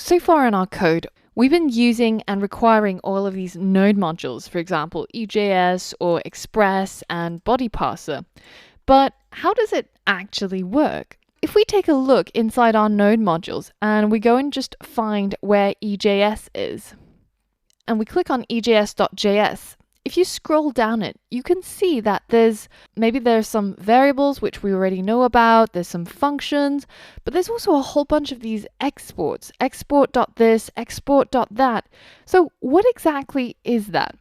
So far in our code, we've been using and requiring all of these node modules, for example, EJS or Express and Body Parser. But how does it actually work? If we take a look inside our node modules and we go and just find where EJS is, and we click on ejs.js, if you scroll down it, you can see that there's some variables which we already know about, there's some functions, but there's also a whole bunch of these exports, export.this, export.that. So what exactly is that?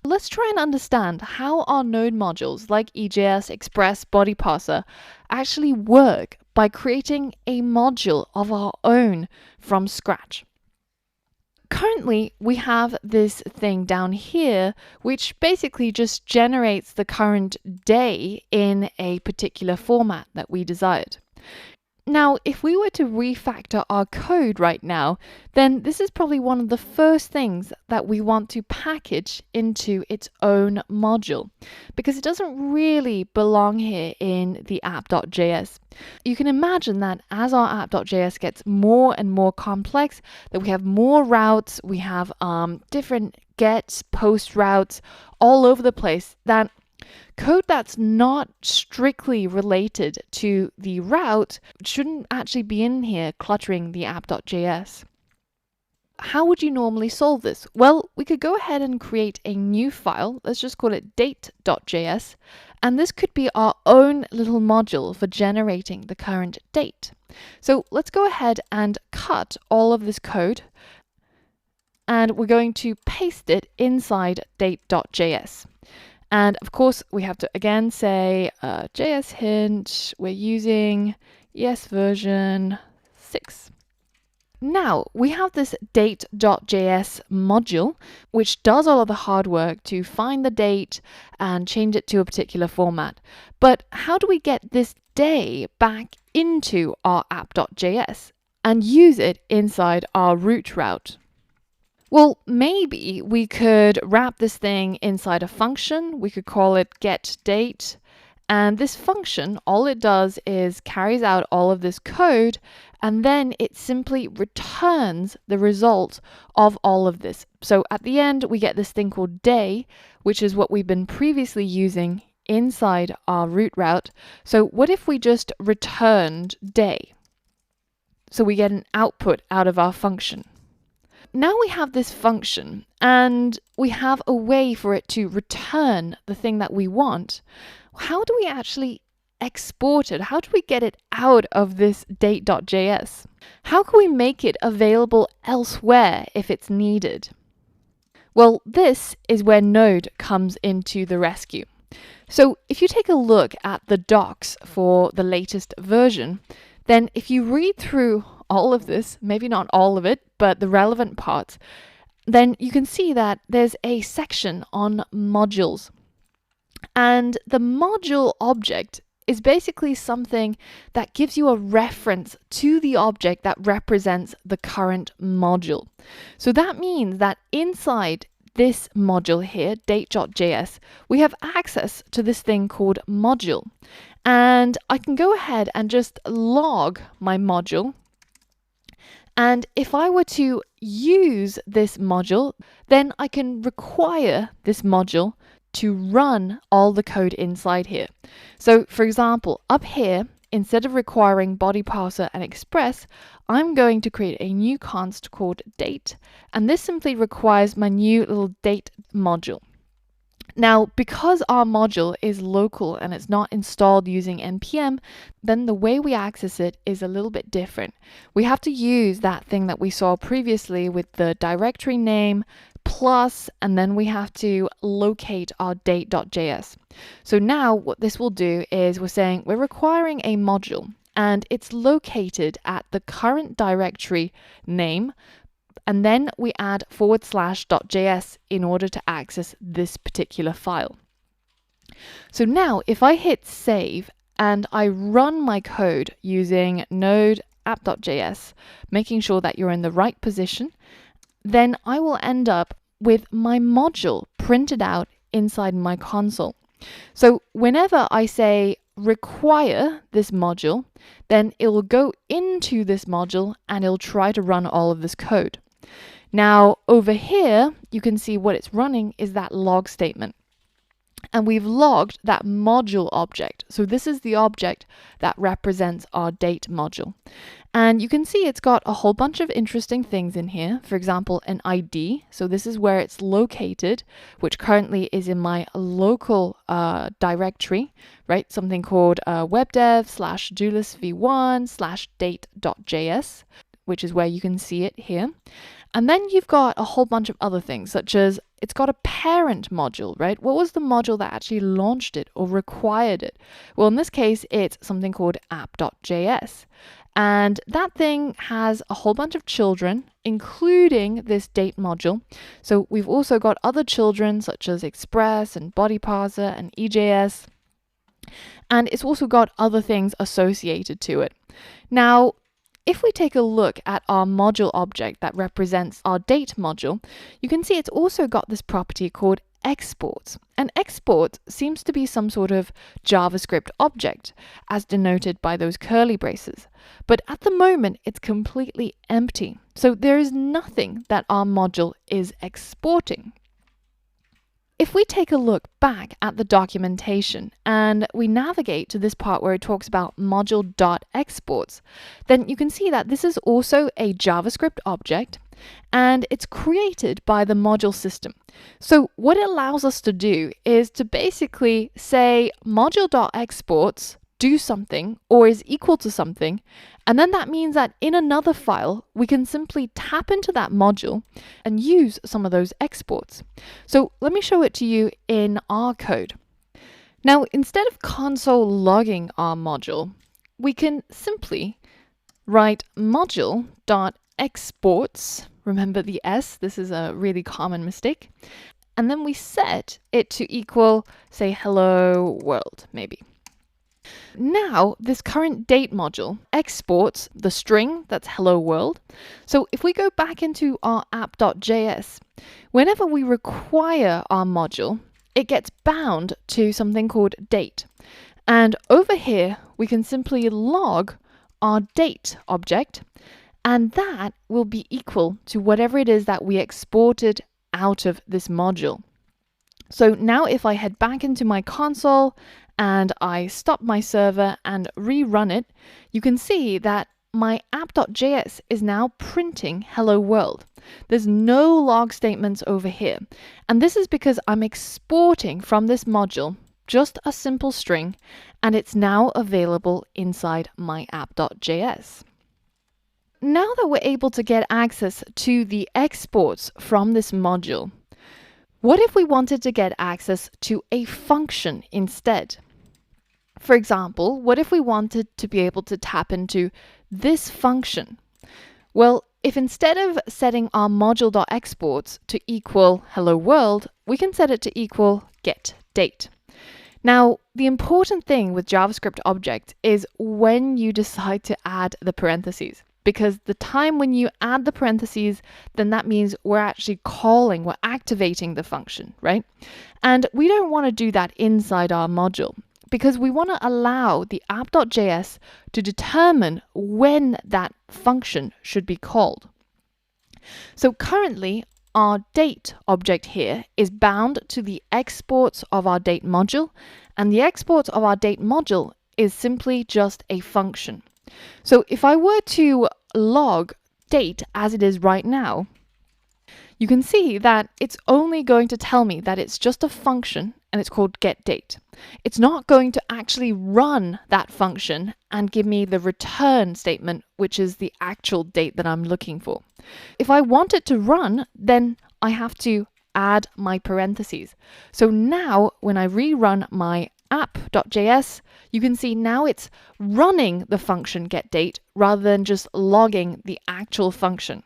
Let's try and understand how our node modules like EJS, Express, Body Parser actually work by creating a module of our own from scratch. Currently, we have this thing down here, which basically just generates the current day in a particular format that we desired. Now, if we were to refactor our code right now, then this is probably one of the first things that we want to package into its own module, because it doesn't really belong here in the app.js. You can imagine that as our app.js gets more and more complex, that we have more routes, we have different get, post routes all over the place, that code that's not strictly related to the route shouldn't actually be in here cluttering the app.js. How would you normally solve this? Well, we could go ahead and create a new file. Let's just call it date.js. And this could be our own little module for generating the current date. So let's go ahead and cut all of this code. And we're going to paste it inside date.js. And of course, we have to again say JS hint, we're using ES version 6. Now we have this date.js module, which does all of the hard work to find the date and change it to a particular format. But how do we get this day back into our app.js and use it inside our root route? Well, maybe we could wrap this thing inside a function. We could call it getDate. And this function, all it does is carries out all of this code, and then it simply returns the result of all of this. So at the end, we get this thing called day, which is what we've been previously using inside our root route. So what if we just returned day? So we get an output out of our function. Now we have this function and we have a way for it to return the thing that we want. How do we actually export it? How do we get it out of this date.js? How can we make it available elsewhere if it's needed? Well, this is where Node comes into the rescue. So if you take a look at the docs for the latest version, then if you read through all of this, maybe not all of it, but the relevant parts, then you can see that there's a section on modules. And the module object is basically something that gives you a reference to the object that represents the current module. So that means that inside this module here, date.js, we have access to this thing called module. And I can go ahead and just log my module. And if I were to use this module, then I can require this module to run all the code inside here. So for example, up here, instead of requiring Body Parser and Express, I'm going to create a new const called date. And this simply requires my new little date module. Now, because our module is local and it's not installed using npm, then the way we access it is a little bit different. We have to use that thing that we saw previously with the directory name plus, and then we have to locate our date.js. So now what this will do is we're saying we're requiring a module and it's located at the current directory name. And then we add /.js in order to access this particular file. So now if I hit save and I run my code using node app.js, making sure that you're in the right position, then I will end up with my module printed out inside my console. So whenever I say require this module, then it will go into this module and it'll try to run all of this code. Now, over here, you can see what it's running is that log statement. And we've logged that module object. So this is the object that represents our date module. And you can see it's got a whole bunch of interesting things in here. For example, an ID. So this is where it's located, which currently is in my local directory, right? Something called webdev/doulisv1/date.js, which is where you can see it here. And then you've got a whole bunch of other things, such as it's got a parent module, right? What was the module that actually launched it or required it? Well, in this case, it's something called app.js. And that thing has a whole bunch of children, including this date module. So we've also got other children, such as Express and Body Parser and EJS. And it's also got other things associated to it. Now, if we take a look at our module object that represents our date module, you can see it's also got this property called exports. And export seems to be some sort of JavaScript object, as denoted by those curly braces. But at the moment, it's completely empty. So there is nothing that our module is exporting. If we take a look back at the documentation and we navigate to this part where it talks about module.exports, then you can see that this is also a JavaScript object and it's created by the module system. So what it allows us to do is to basically say module.exports do something or is equal to something, and then that means that in another file we can simply tap into that module and use some of those exports. So let me show it to you in our code. Now, instead of console logging our module, we can simply write module.exports. Remember the S, this is a really common mistake. And then we set it to equal, say, hello world, maybe. Now, this current date module exports the string that's hello world. So if we go back into our app.js, whenever we require our module, it gets bound to something called date. And over here, we can simply log our date object, and that will be equal to whatever it is that we exported out of this module. So now if I head back into my console and I stop my server and rerun it, you can see that my app.js is now printing hello world. There's no log statements over here. And this is because I'm exporting from this module just a simple string, and it's now available inside my app.js. Now that we're able to get access to the exports from this module, what if we wanted to get access to a function instead? For example, what if we wanted to be able to tap into this function? Well, if instead of setting our module.exports to equal hello world, we can set it to equal getDate. Now, the important thing with JavaScript object is when you decide to add the parentheses. Because the time when you add the parentheses, then that means we're actually calling, we're activating the function, right? And we don't want to do that inside our module because we want to allow the app.js to determine when that function should be called. So currently, our date object here is bound to the exports of our date module, and the exports of our date module is simply just a function. So if I were to log date as it is right now, you can see that it's only going to tell me that it's just a function and it's called getDate. It's not going to actually run that function and give me the return statement, which is the actual date that I'm looking for. If I want it to run, then I have to add my parentheses. So now when I rerun my app.js, you can see now it's running the function getDate rather than just logging the actual function.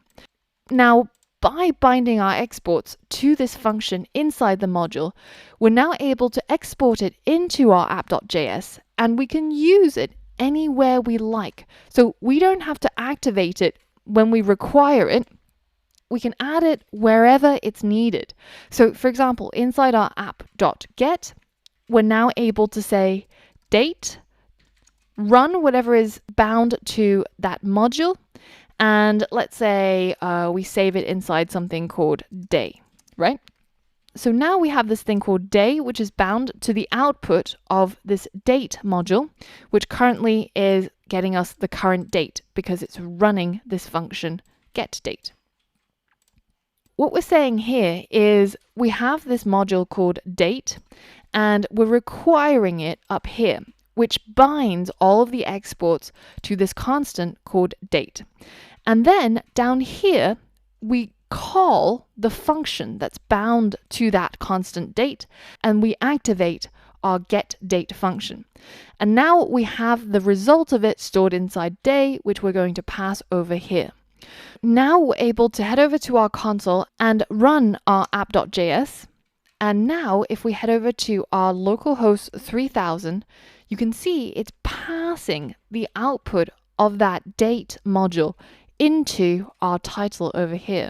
Now, by binding our exports to this function inside the module, we're now able to export it into our app.js, and we can use it anywhere we like. So we don't have to activate it when we require it. We can add it wherever it's needed. So for example, inside our app.get, we're now able to say date run whatever is bound to that module, and let's say we save it inside something called day, right? So now we have this thing called day, which is bound to the output of this date module, which currently is getting us the current date because it's running this function getDate. What we're saying here is we have this module called date, and we're requiring it up here, which binds all of the exports to this constant called date. And then down here, we call the function that's bound to that constant date, and we activate our getDate function. And now we have the result of it stored inside day, which we're going to pass over here. Now we're able to head over to our console and run our app.js. And now if we head over to our localhost 3000, you can see it's passing the output of that date module into our title over here.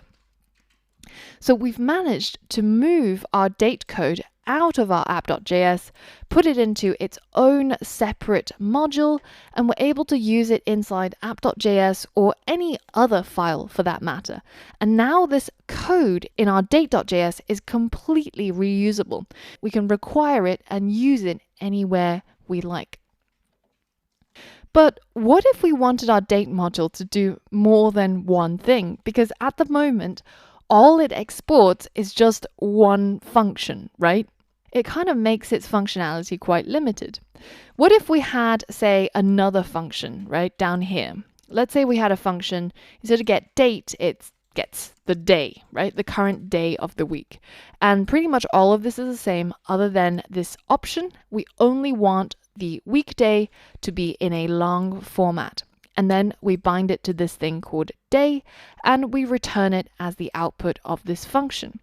So we've managed to move our date code out of our app.js, put it into its own separate module, and we're able to use it inside app.js or any other file for that matter. And now this code in our date.js is completely reusable. We can require it and use it anywhere we like. But what if we wanted our date module to do more than one thing? Because at the moment, all it exports is just one function, right? It kind of makes its functionality quite limited. What if we had, say, another function right down here? Let's say we had a function, instead of getDate, it gets the day, right? The current day of the week. And pretty much all of this is the same other than this option. We only want the weekday to be in a long format. And then we bind it to this thing called day, and we return it as the output of this function.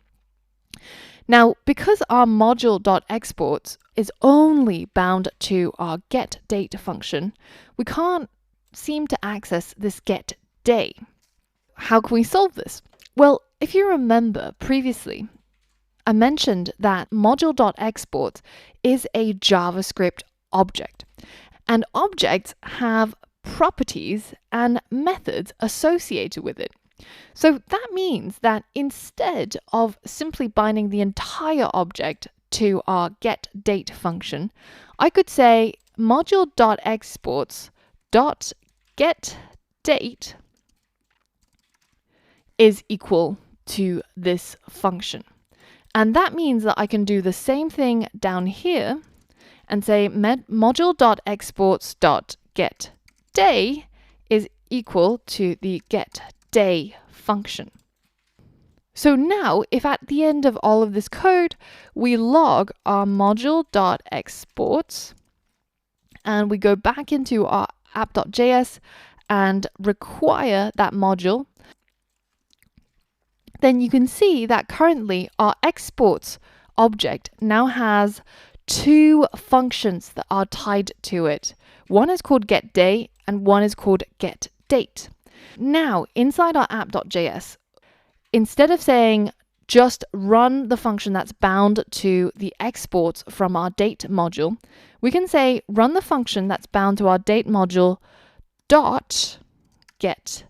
Now, because our module.exports is only bound to our getDate function, we can't seem to access this getDay. How can we solve this? Well, if you remember previously, I mentioned that module.exports is a JavaScript object, and objects have properties and methods associated with it. So that means that instead of simply binding the entire object to our getDate function, I could say module.exports.getDate is equal to this function. And that means that I can do the same thing down here and say module.exports.getDay is equal to the getDay function. So now, if at the end of all of this code, we log our module.exports and we go back into our app.js and require that module, then you can see that currently our exports object now has two functions that are tied to it. One is called getDay and one is called getDate. Now, inside our app.js, instead of saying just run the function that's bound to the exports from our date module, we can say run the function that's bound to our date module dot getDate.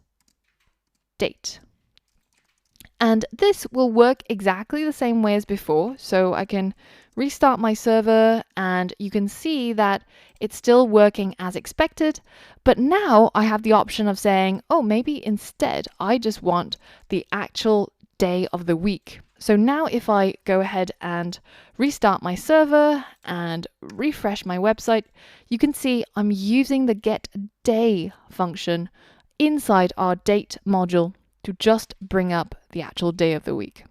And this will work exactly the same way as before. So I can restart my server and you can see that it's still working as expected. But now I have the option of saying, oh, maybe instead I just want the actual day of the week. So now if I go ahead and restart my server and refresh my website, you can see I'm using the getDay function inside our date module to just bring up the actual day of the week.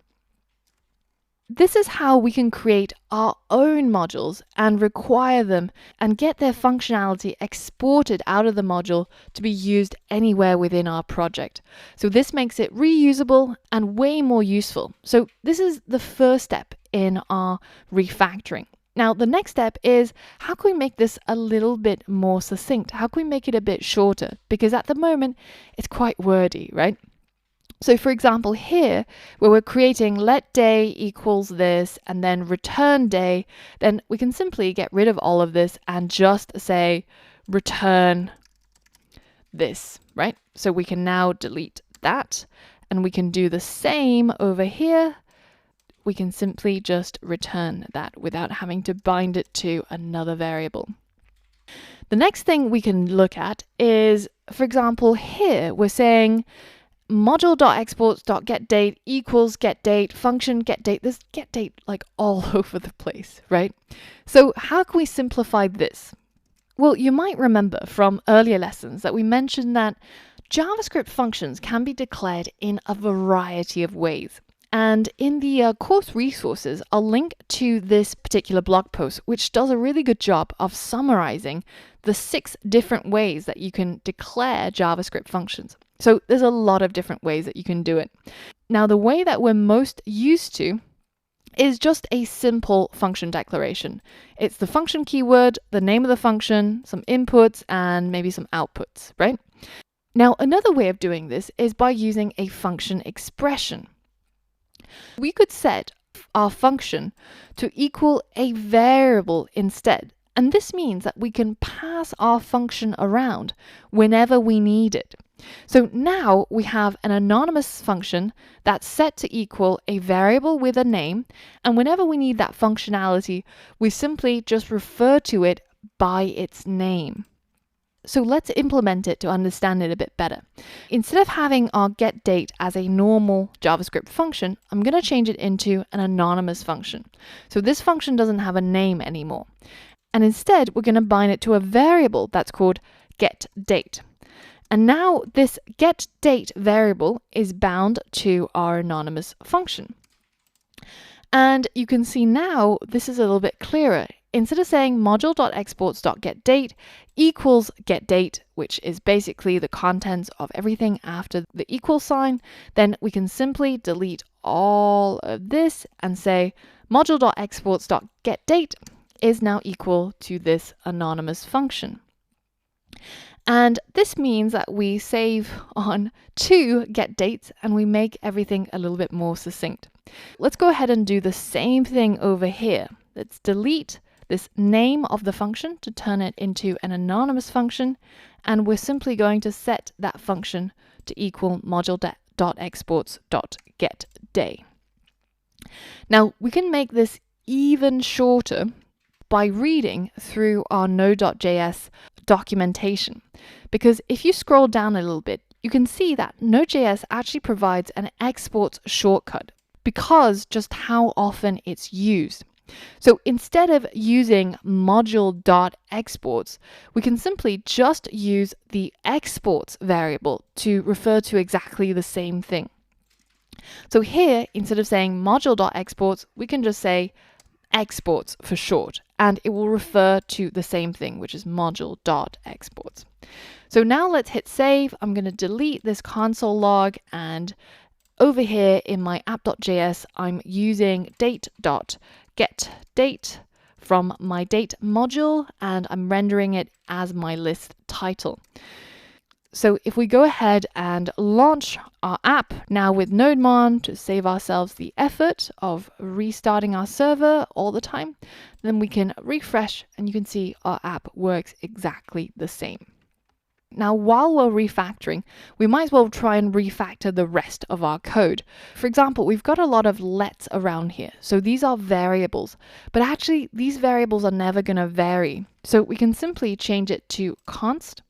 This is how we can create our own modules and require them and get their functionality exported out of the module to be used anywhere within our project. So this makes it reusable and way more useful. So this is the first step in our refactoring. Now, the next step is how can we make this a little bit more succinct? How can we make it a bit shorter? Because at the moment, it's quite wordy, right? So for example, here, where we're creating let day equals this and then return day, then we can simply get rid of all of this and just say return this, right? So we can now delete that, and we can do the same over here. We can simply just return that without having to bind it to another variable. The next thing we can look at is, for example, here we're saying module.exports.getDate equals getDate, function getDate. There's getDate like all over the place, right? So how can we simplify this? Well, you might remember from earlier lessons that we mentioned that JavaScript functions can be declared in a variety of ways. And in the course resources, I'll link to this particular blog post, which does a really good job of summarizing the 6 different ways that you can declare JavaScript functions. So there's a lot of different ways that you can do it. Now, the way that we're most used to is just a simple function declaration. It's the function keyword, the name of the function, some inputs, and maybe some outputs, right? Now, another way of doing this is by using a function expression. We could set our function to equal a variable instead. And this means that we can pass our function around whenever we need it. So now we have an anonymous function that's set to equal a variable with a name. And whenever we need that functionality, we simply just refer to it by its name. So let's implement it to understand it a bit better. Instead of having our getDate as a normal JavaScript function, I'm going to change it into an anonymous function. So this function doesn't have a name anymore. And instead, we're going to bind it to a variable that's called getDate. And now this getDate variable is bound to our anonymous function. And you can see now this is a little bit clearer. Instead of saying module.exports.getDate equals getDate, which is basically the contents of everything after the equal sign, then we can simply delete all of this and say module.exports.getDate is now equal to this anonymous function. And this means that we save on 2 getDates and we make everything a little bit more succinct. Let's go ahead and do the same thing over here. Let's delete this name of the function to turn it into an anonymous function, and we're simply going to set that function to equal module.exports.getDay. Now we can make this even shorter by reading through our Node.js documentation, because if you scroll down a little bit, you can see that Node.js actually provides an exports shortcut because just how often it's used. So instead of using module.exports, we can simply just use the exports variable to refer to exactly the same thing. So here, instead of saying module.exports, we can just say exports for short, and it will refer to the same thing, which is module.exports. So now let's hit save. I'm going to delete this console log, and over here in my app.js, I'm using date.getDate from my date module, and I'm rendering it as my list title. So if we go ahead and launch our app now with NodeMon to save ourselves the effort of restarting our server all the time, then we can refresh and you can see our app works exactly the same. Now, while we're refactoring, we might as well try and refactor the rest of our code. For example, we've got a lot of lets around here. So these are variables, but actually these variables are never going to vary. So we can simply change it to const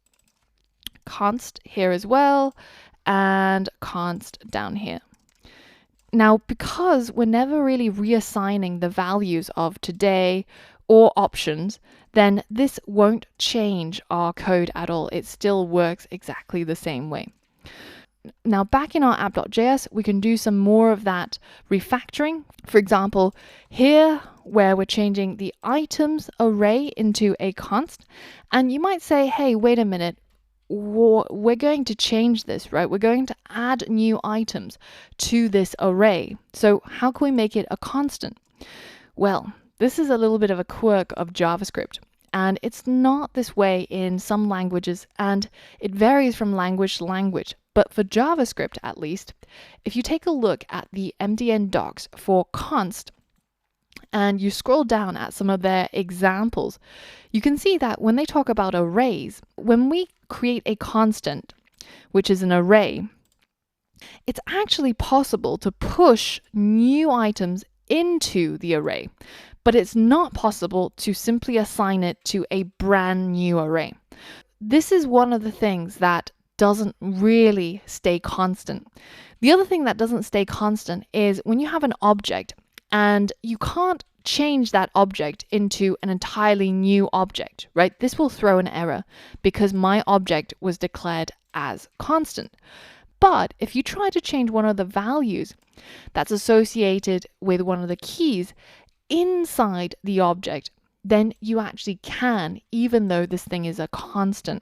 here as well, and const down here. Now, because we're never really reassigning the values of today or options, then this won't change our code at all. It still works exactly the same way. Now, back in our app.js, we can do some more of that refactoring. For example, here where we're changing the items array into a const, and you might say, hey, wait a minute, we're going to change this, right? We're going to add new items to this array. So how can we make it a constant? Well, this is a little bit of a quirk of JavaScript, and it's not this way in some languages, and it varies from language to language. But for JavaScript, at least, if you take a look at the MDN docs for const, and you scroll down at some of their examples, you can see that when they talk about arrays, when we create a constant, which is an array, it's actually possible to push new items into the array, but it's not possible to simply assign it to a brand new array. This is one of the things that doesn't really stay constant. The other thing that doesn't stay constant is when you have an object and you can't change that object into an entirely new object, right? This will throw an error because my object was declared as constant. But if you try to change one of the values that's associated with one of the keys inside the object, then you actually can, even though this thing is a constant.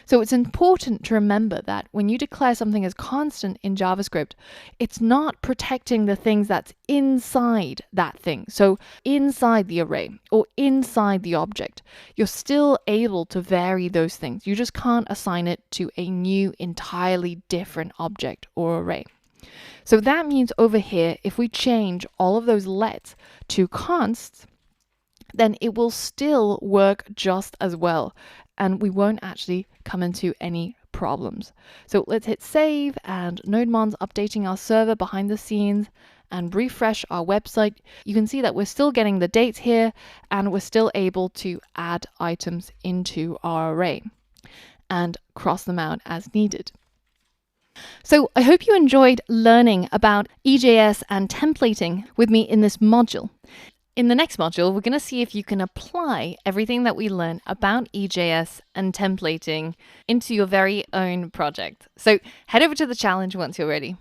So it's important to remember that when you declare something as constant in JavaScript, it's not protecting the things that's inside that thing. So inside the array or inside the object, you're still able to vary those things. You just can't assign it to a new, entirely different object or array. So that means over here, if we change all of those lets to consts, then it will still work just as well, and we won't actually come into any problems. So let's hit save, and NodeMon's updating our server behind the scenes and refresh our website. You can see that we're still getting the dates here, and we're still able to add items into our array and cross them out as needed. So I hope you enjoyed learning about EJS and templating with me in this module. In the next module, we're going to see if you can apply everything that we learned about EJS and templating into your very own project. So head over to the challenge once you're ready.